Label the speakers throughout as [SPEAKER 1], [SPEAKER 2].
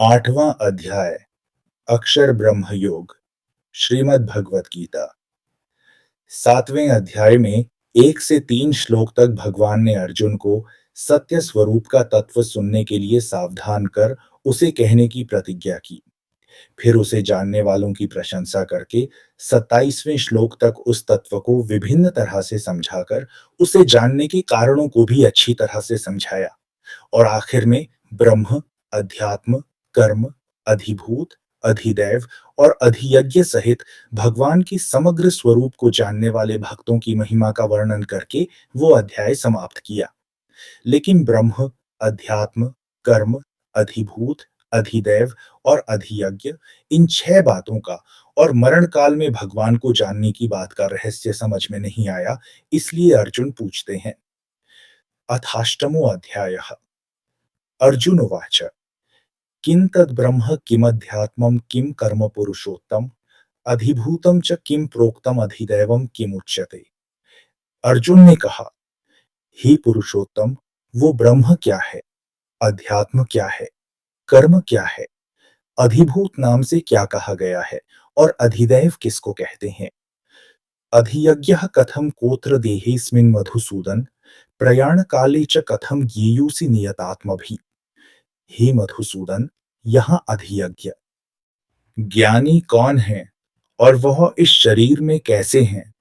[SPEAKER 1] आठवां अध्याय अक्षर ब्रह्म योग श्रीमद् भगवत गीता। सातवें अध्याय में 1 से 3 श्लोक तक भगवान ने अर्जुन को सत्य स्वरूप का तत्व सुनने के लिए सावधान कर उसे कहने की प्रतिज्ञा की। फिर उसे जानने वालों की प्रशंसा करके 27वें श्लोक तक उस तत्व को विभिन्न तरह से समझाकर उसे जानने के कारणों को भी अच्छी तरह से समझाया। और आखिर में ब्रह्म, अध्यात्म, कर्म, अधिभूत, अधिदैव और अधियज्ञ सहित भगवान की समग्र स्वरूप को जानने वाले भक्तों की महिमा का वर्णन करके वो अध्याय समाप्त किया। लेकिन ब्रह्म, अध्यात्म, कर्म, अधिभूत, अधिदैव और अधियज्ञ, इन 6 बातों का और मरण काल में भगवान को जानने की बात का रहस्य समझ में नहीं आया। इसलिए अर्जुन पूछते हैं। अथाष्टमो अध्यायः। अर्जुन उवाच किं तद्ब्रह्म किमध्यात्मं किं कर्म पुरुषोत्तम अधिभूतं च किं प्रोक्तम अधिदैवं किमुच्यते। अर्जुन ने कहा, हे पुरुषोत्तम, वो ब्रह्म क्या है, अध्यात्म क्या है, कर्म क्या है, अधिभूत नाम से क्या कहा गया है और अधिदैव किसको कहते हैं। अधियज्ञः कथम कोत्र देहेऽस्मिन् मधुसूदन प्रयाण काले च कथम ज्ञेयोऽसि नियतात्मभिः। हे मधुसूदन, यहाँ अधियज्ञ ज्ञानी कौन है और वह इस शरीर में कैसे हैं,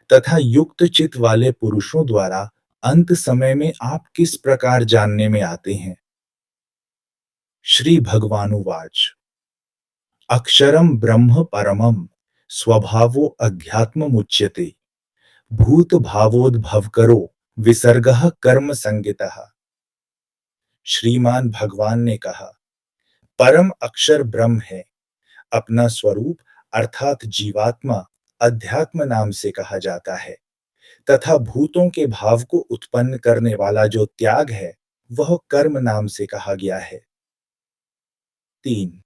[SPEAKER 1] तथा युक्त चित वाले पुरुषों द्वारा अंत समय में आप किस प्रकार जानने में आते हैं। श्री भगवानुवाच अक्षरम ब्रह्म परमम स्वभावो अध्यात्ममुच्यते भूत भावोद्भवकरो विसर्गः कर्म संगितः। श्रीमान भगवान ने कहा, परम अक्षर ब्रह्म है। अपना स्वरूप अर्थात जीवात्मा अध्यात्म नाम से कहा जाता है तथा भूतों के भाव को उत्पन्न करने वाला जो त्याग है वह कर्म नाम से कहा गया है। 3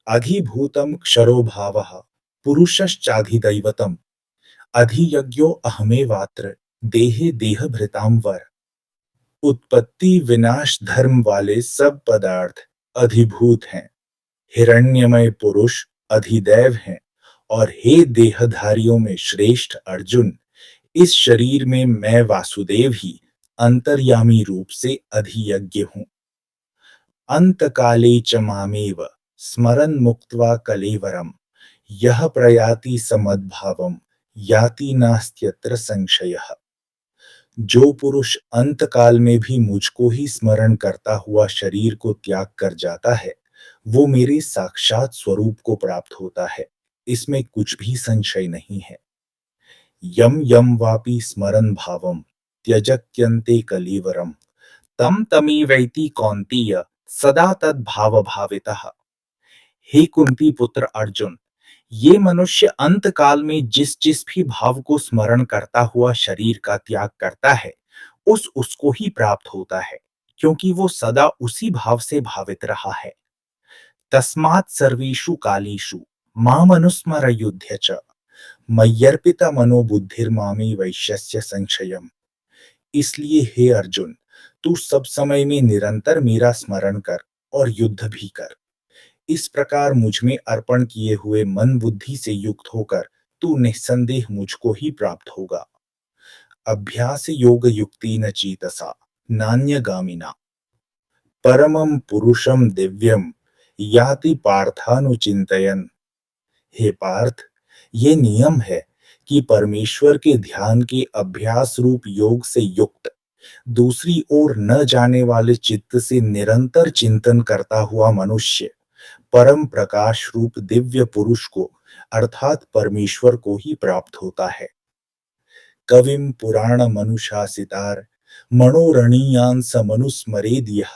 [SPEAKER 1] अधिभूतम क्षरो भावः पुरुषश्चाधिदैवतम अधियज्ञो अहमेवात्र देहे देहभृतां वर। उत्पत्ति विनाश धर्म वाले सब पदार्थ अधिभूत हैं, हिरण्यमय पुरुष अधिदैव हैं और हे देहधारियों में श्रेष्ठ अर्जुन, इस शरीर में मैं वासुदेव ही अंतर्यामी रूप से अधियज्ञ हूं। अंतकाले च मामेव स्मरन् मुक्त्वा कलेवरम यह प्रयाति समद्भावम याति नास्त्यत्र संशयः। जो पुरुष अंतकाल में भी मुझको ही स्मरण करता हुआ शरीर को त्याग कर जाता है वो मेरे साक्षात स्वरूप को प्राप्त होता है, इसमें कुछ भी संशय नहीं है। यम यम वापि स्मरन् भावम त्यजत्यन्ते कलेवरम तम तमेवैति कौन्तेय सदा तद्भाव भावितः। हे कुंती पुत्र अर्जुन, ये मनुष्य अंत काल में जिस जिस भी भाव को स्मरण करता हुआ शरीर का त्याग करता है उसको ही प्राप्त होता है, क्योंकि वो सदा उसी भाव से भावित रहा है। तस्मात् सर्वेषु कालेषु मामनुस्मर युध्य च मय्यर्पिता मनोबुद्धिर्मामे वैश्यस्य संशयम्। इसलिए हे अर्जुन, तू सब समय में निरंतर मेरा स्मरण कर और युद्ध भी कर। इस प्रकार मुझ में अर्पण किए हुए मन बुद्धि से युक्त होकर तू निस्संदेह मुझको ही प्राप्त होगा। अभ्यास योग युक्तेन चेतसा नान्यगामिना परमं पुरुषं दिव्यम याति पार्थानुचिंतयन्। हे पार्थ, ये नियम है कि परमेश्वर के ध्यान के अभ्यास रूप योग से युक्त दूसरी ओर न जाने वाले चित्त से निरंतर चिंतन करता हुआ मनुष्य परम प्रकाश रूप दिव्य पुरुष को अर्थात परमेश्वर को ही प्राप्त होता है। कविम पुराण मनुशासितार मनोरणीयान स मनुस्मरेद यः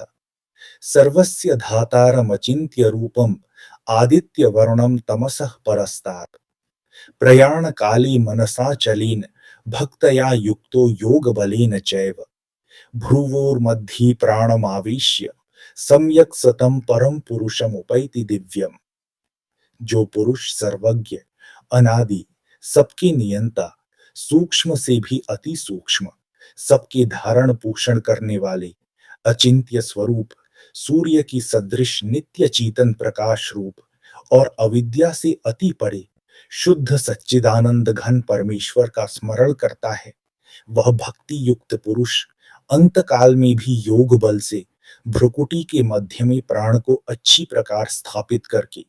[SPEAKER 1] सर्वस्य धातारमचिन्त्य रूपम आदित्य वर्णम तमसः परस्तात् प्रयाण काले मनसा चलेन भक्तया युक्तो योग बलेन चैव भ्रुवोर्मध्ये प्राणमावेश्य सम्यक सतम परम पुरुषमुपैति दिव्यम। जो पुरुष सर्वज्ञ, अनादि, सबके नियंता, सूक्ष्म से भी अति सूक्ष्म, सबके धारण पोषण करने वाले, अचिंत्य स्वरूप सूर्य की सदृश नित्य चेतन प्रकाश रूप और अविद्या से अति परे शुद्ध सच्चिदानंद घन परमेश्वर का स्मरण करता है, वह भक्ति युक्त पुरुष अंत काल में भी योग बल से भ्रुकुटी के मध्य में प्राण को अच्छी प्रकार स्थापित करके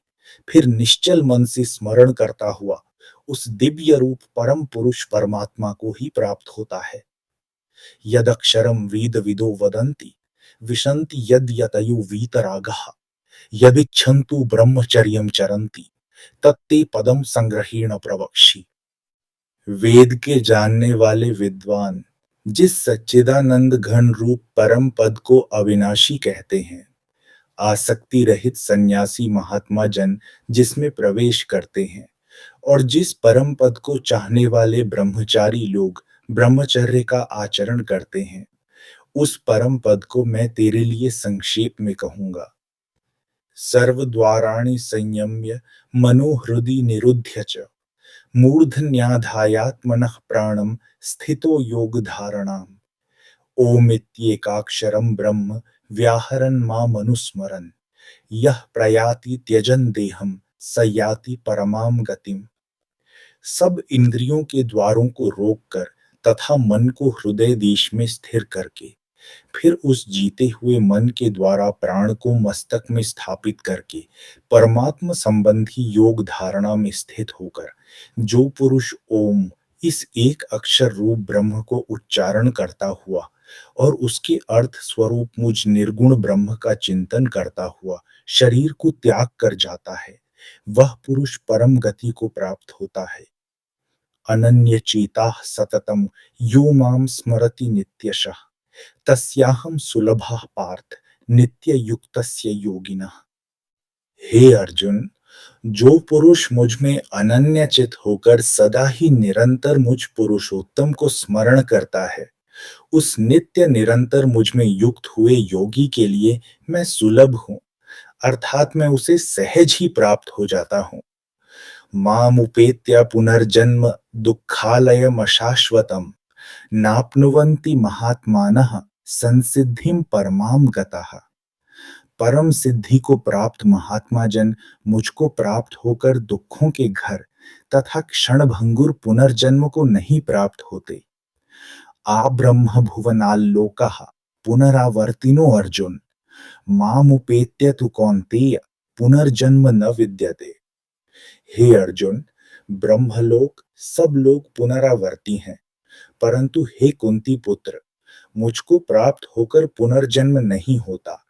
[SPEAKER 1] फिर निश्चल मन से स्मरण करता हुआ उस दिव्य रूप परम पुरुष परमात्मा को ही प्राप्त होता है। यदक्षरम वेद विदो वदन्ति विशन्ति यद यतयो वीतरागः यदिच्छन्तु ब्रह्मचर्यं चरन्ति तत्ते पदम संग्रहेण प्रवक्षि। वेद के जानने वाले विद्वान जिस सच्चिदानंद घन रूप परम पद को अविनाशी कहते हैं, आसक्ति रहित सन्यासी महात्मा जन जिसमें प्रवेश करते हैं और जिस परम पद को चाहने वाले ब्रह्मचारी लोग ब्रह्मचर्य का आचरण करते हैं, उस परम पद को मैं तेरे लिए संक्षेप में कहूंगा। सर्व द्वाराणि संयम्य मनोहृदि निरुध्य च मूर्धन्याधायात्मनः प्राणम स्थितो योग धारणाम ओमित्येकाक्षरं ब्रह्म व्याहरन् मामनुस्मरन् यह प्रयाति त्यजन देहम स याति परमाम गतिम। सब इंद्रियों के द्वारों को रोककर तथा मन को हृदय देश में स्थिर करके फिर उस जीते हुए मन के द्वारा प्राण को मस्तक में स्थापित करके परमात्म संबंधी योग धारणा में स्थित होकर जो पुरुष ओम इस एक अक्षर रूप ब्रह्म को उच्चारण करता हुआ और उसके अर्थ स्वरूप मुझ निर्गुण ब्रह्म का चिंतन करता हुआ शरीर को त्याग कर जाता है, वह पुरुष परम गति को प्राप्त होता है। अनन्य चेता सततम यो माम स्मरति नित्यशः तस्याहम सुलभः पार्थ नित्य युक्तस्य योगिनः। हे अर्जुन, जो पुरुष मुझ में अनन्य चित होकर सदा ही निरंतर मुझ पुरुषोत्तम को स्मरण करता है, उस नित्य निरंतर मुझ में युक्त हुए योगी के लिए मैं सुलभ हूं, अर्थात मैं उसे सहज ही प्राप्त हो जाता हूं। मामुपेत्य पुनर्जन्म दुःखालयमशाश्वतम् नाप्नुवन्ति महात्मानः संसिद्धिं परमाम गतः। परम सिद्धि को प्राप्त महात्मा जन मुझको प्राप्त होकर दुखों के घर तथा क्षणभंगुर पुनर्जन्म को नहीं प्राप्त होते। आ ब्रह्म भुवनाल्लोकः पुनरावर्तिनो अर्जुन मामुपेत्य तु कौन्तेय पुनर्जन्म न विद्यते। हे अर्जुन, ब्रह्मलोक सब लोग पुनरावर्ती हैं, परंतु हे कुंती पुत्र, मुझको प्राप्त होकर पुनर्जन्म नहीं होता,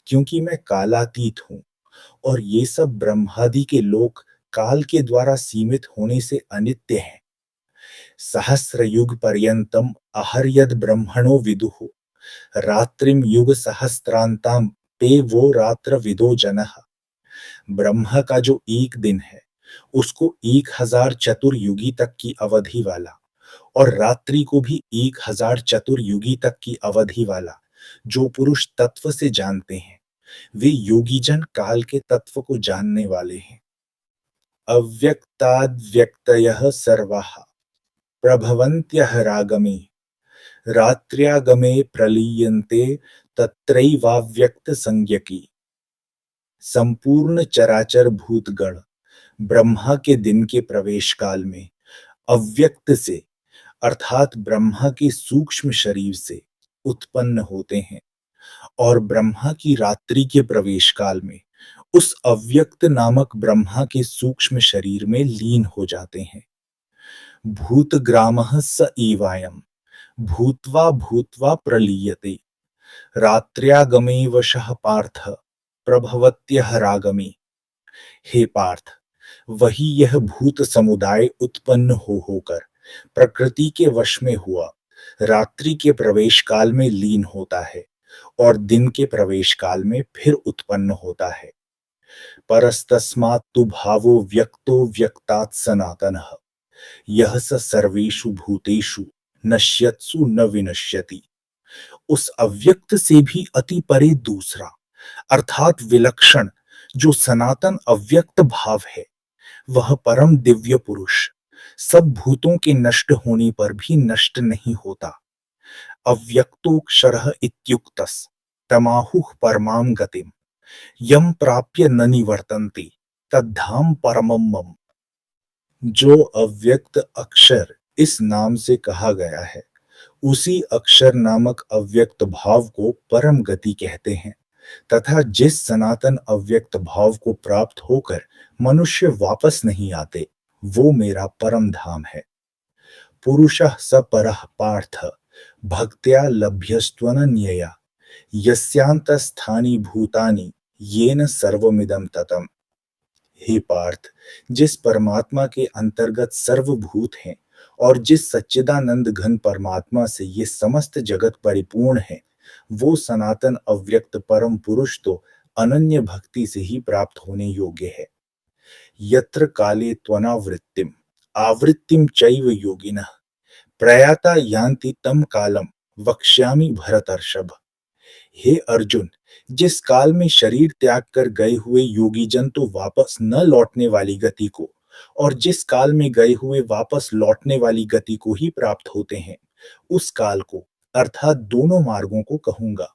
[SPEAKER 1] क्योंकि मैं कालातीत हूं और ये सब ब्रह्मादि के लोक काल के द्वारा सीमित होने से अनित्य हैं। सहस्र युग पर्यंतम अहर्यद ब्रह्मणो विदुः रात्रिम युग सहस्त्रांताम पे वो रात्र विदो जनः। ब्रह्म का जो एक दिन है उसको 1000 चतुर्युगी तक की अवधि वाला और रात्रि को भी 1000 चतुर्युगी तक की अवधि वाला जो पुरुष तत्व से जानते हैं, वे योगीजन काल के तत्व को जानने वाले हैं। अव्यक्ताद्व्यक्तयः सर्वाः प्रभवन्त्यः रागमे रात्र्यागमे प्रलीयन्ते तत्रैवाव्यक्त संज्ञकी। संपूर्ण चराचर भूतगण ब्रह्मा के दिन के प्रवेश काल में अव्यक्त से अर्थात ब्रह्मा के सूक्ष्म शरीर से उत्पन्न होते हैं और ब्रह्मा की रात्रि के प्रवेश काल में उस अव्यक्त नामक ब्रह्मा के सूक्ष्म शरीर में लीन हो जाते हैं। भूतग्रामः स एवायम् भूत्वा भूत्वा प्रलीयते रात्र्यागमे वशः पार्थ प्रभवत्यः रागमे। हे पार्थ, वही यह भूत समुदाय उत्पन्न हो होकर प्रकृति के वश में हुआ रात्रि के प्रवेश काल में लीन होता है और दिन के प्रवेश काल में फिर उत्पन्न होता है। परस्तस्मात् तु भावो व्यक्तो व्यक्तात् सनातनः यह स सर्वेषु भूतेषु नश्यत्सु न विनश्यति। उस अव्यक्त से भी अति परे दूसरा अर्थात विलक्षण जो सनातन अव्यक्त भाव है, वह परम दिव्य पुरुष सब भूतों के नष्ट होने पर भी नष्ट नहीं होता। अव्यक्तोक्षरः इत्युक्तस् तमाहुः परमां गतिम यम प्राप्य न निवर्तन्ति तद्धाम परमम मम। जो अव्यक्त अक्षर इस नाम से कहा गया है, उसी अक्षर नामक अव्यक्त भाव को परम गति कहते हैं, तथा जिस सनातन अव्यक्त भाव को प्राप्त होकर मनुष्य वापस नहीं आते, वो मेरा परम धाम है। पुरुषः स परः पार्थ भक्त्या लभ्यस्त्वनन्यया यस्यान्तस्थानि भूतानि येन सर्वमिदं ततम्। हे पार्थ, जिस परमात्मा के अंतर्गत सर्वभूत हैं और जिस सच्चिदानंद घन परमात्मा से ये समस्त जगत परिपूर्ण है, वो सनातन अव्यक्त परम पुरुष तो अनन्य भक्ति से ही प्राप्त होने योग्य है। यत्र काले त्वनावृत्तिम आवृत्तिम चैव योगिनः प्रयाता यान्ति तम कालम वक्ष्यामि भरतर्षभ। हे अर्जुन, जिस काल में शरीर त्याग कर गए हुए योगी जन तो वापस न लौटने वाली गति को, और जिस काल में गए हुए वापस लौटने वाली गति को ही प्राप्त होते हैं, उस काल को अर्थात दोनों मार्गों को कहूंगा।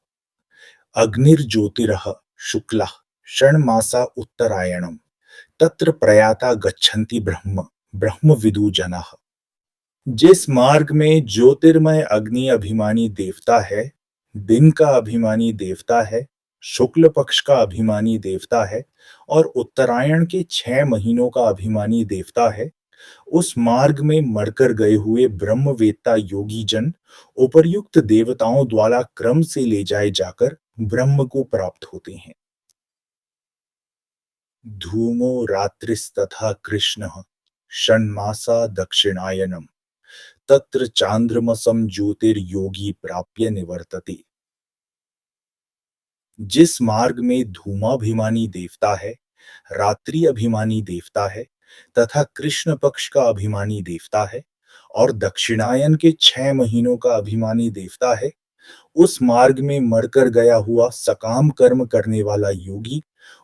[SPEAKER 1] अग्निर्ज्योतिरः शुक्लः षण्मासा उत्तरायणम तत्र प्रयाता गच्छन्ति ब्रह्म ब्रह्म विदु जनाः। जिस मार्ग में ज्योतिर्मय अग्नि अभिमानी देवता है, दिन का अभिमानी देवता है, शुक्ल पक्ष का अभिमानी देवता है और उत्तरायण के 6 महीनों का अभिमानी देवता है, उस मार्ग में मरकर गए हुए ब्रह्मवेत्ता योगी जन उपर्युक्त देवताओं द्वारा क्रम से ले जाए जाकर ब्रह्म को प्राप्त होते हैं। धूमो रात्रिस्तथा कृष्णः षण्मासा दक्षिणायनम तत्र चांद्रमसम ज्योतिर्योगी प्राप्य निवर्तते। जिस मार्ग में धूमाभिमानी देवता है, रात्रि अभिमानी देवता है तथा कृष्ण पक्ष का अभिमानी देवता है और दक्षिणायन के 6 महीनों का अभिमानी देवता है, उस मार्ग में मरकर गया हुआ सकाम कर्म करने वाला योगी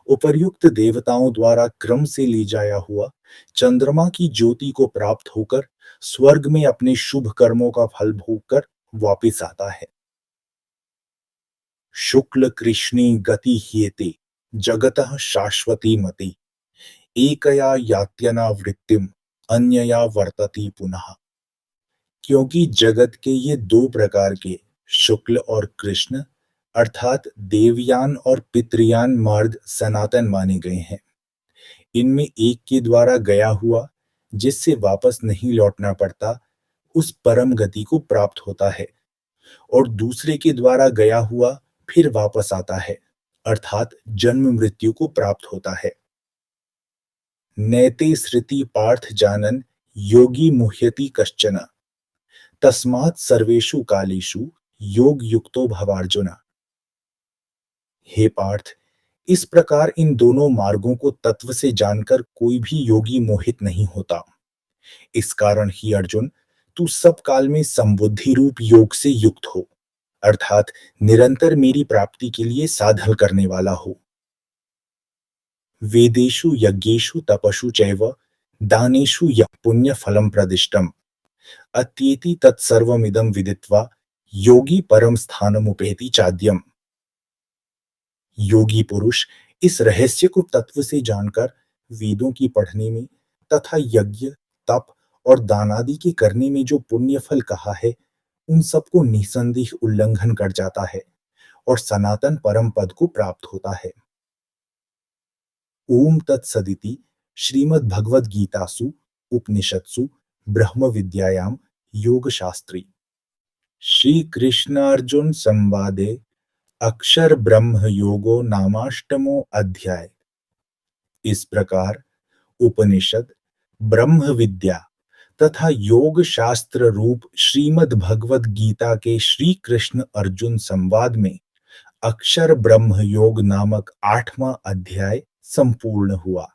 [SPEAKER 1] उपर्युक्त देवताओं द्वारा क्रम से ले जाया हुआ चंद्रमा की ज्योति को प्राप्त होकर स्वर्ग में अपने शुभ कर्मों का फल भोगकर वापिस आता है। शुक्ल कृष्णी गति ह्येते जगतः शाश्वती मति एकया यात्यनावृत्तिम अन्यया वर्तति पुनः। क्योंकि जगत के ये दो प्रकार के शुक्ल और कृष्ण अर्थात देवयान और पितृयान मार्ग सनातन माने गए हैं। इनमें एक के द्वारा गया हुआ जिससे वापस नहीं लौटना पड़ता, उस परम गति को प्राप्त होता है, और दूसरे के द्वारा गया हुआ फिर वापस आता है, अर्थात जन्म मृत्यु को प्राप्त होता है। नैते सृति पार्थ जानन योगी मुह्यति कश्चन तस्मात् सर्वेषु कालेषु योग युक्तो भवार्जुन। हे पार्थ, इस प्रकार इन दोनों मार्गों को तत्व से जानकर कोई भी योगी मोहित नहीं होता। इस कारण ही अर्जुन, तू सब काल में संबुद्धि रूप योग से युक्त हो, अर्थात निरंतर मेरी प्राप्ति के लिए साधन करने वाला हो। वेदेषु यज्ञेषु तपसु चैव दानेषु यः पुण्य फलम प्रदिष्टम अत्येति तत्सर्वमिदं विदित्वा योगी परम स्थानमुपेति चाद्यम। योगी पुरुष इस रहस्य को तत्व से जानकर वेदों की पढ़ने में तथा यज्ञ, तप और दान आदि के करने में जो पुण्य फल कहा है, उन सबको निसंदेह उल्लंघन कर जाता है और सनातन परम पद को प्राप्त होता है। ओम तत्सदिति श्रीमद् भगवद गीतासु उपनिषत्सु ब्रह्म विद्यायाम योग शास्त्री श्री कृष्णार्जुन संवादे अक्षर ब्रह्म योगो नामाष्टमो अध्याय। इस प्रकार उपनिषद, ब्रह्म विद्या तथा योग शास्त्र रूप श्रीमद् भगवद गीता के श्री कृष्ण अर्जुन संवाद में अक्षर ब्रह्म योग नामक 8वां अध्याय संपूर्ण हुआ।